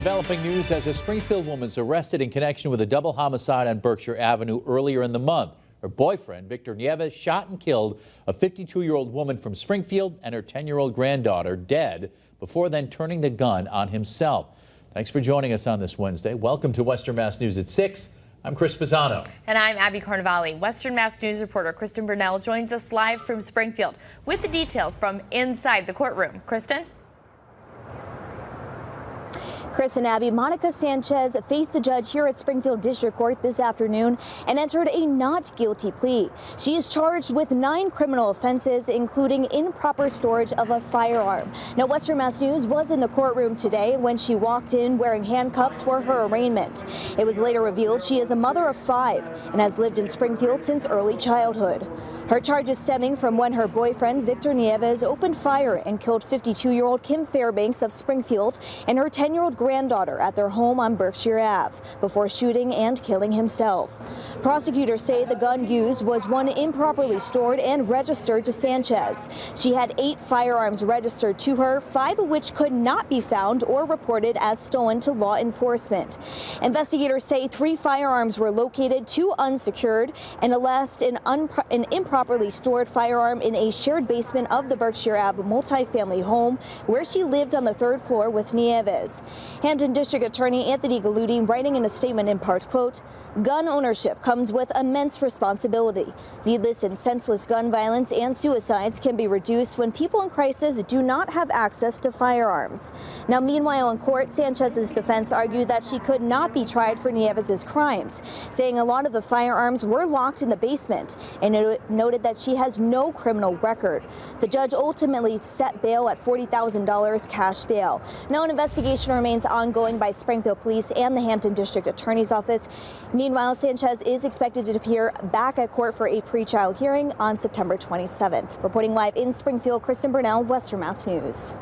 Developing news as a Springfield woman's arrested in connection with a double homicide on Berkshire Avenue earlier in the month. Her boyfriend, Victor Nieves, shot and killed a 52-year-old woman from Springfield and her 10-year-old granddaughter dead before then turning the gun on himself. Thanks for joining us on this Wednesday. Welcome to Western Mass News at 6. I'm Chris Pisano. And I'm Abby Carnevale. Western Mass News reporter Kristen Burnell joins us live from Springfield with the details from inside the courtroom. Kristen? Chris and Abby, Monica Sanchez faced a judge here at Springfield District Court this afternoon and entered a not guilty plea. She is charged with 9 criminal offenses, including improper storage of a firearm. Now, Western Mass News was in the courtroom today when she walked in wearing handcuffs for her arraignment. It was later revealed she is a mother of 5 and has lived in Springfield since early childhood. Her charges stemming from when her boyfriend, Victor Nieves, opened fire and killed 52-year-old Kim Fairbanks of Springfield and her 10-year-old granddaughter at their home on Berkshire Ave before shooting and killing himself. Prosecutors say the gun used was one improperly stored and registered to Sanchez. She had 8 firearms registered to her, 5 of which could not be found or reported as stolen to law enforcement. Investigators say 3 firearms were located, 2 unsecured, and an improperly stored firearm in a shared basement of the Berkshire Ave multifamily home where she lived on the 3rd floor with Nieves. Hampton District Attorney Anthony Galudi writing in a statement in part, quote, "Gun ownership comes with immense responsibility. Needless and senseless gun violence and suicides can be reduced when people in crisis do not have access to firearms." Now, meanwhile, in court, Sanchez's defense argued that she could not be tried for Nieves' crimes, saying a lot of the firearms were locked in the basement, and it noted that she has no criminal record. The judge ultimately set bail at $40,000 cash bail. Now, an investigation remains ongoing by Springfield Police and the Hampton District Attorney's Office. Meanwhile, Sanchez is expected to appear back at court for a pretrial hearing on September 27th. Reporting live in Springfield, Kristen Burnell, Western Mass News.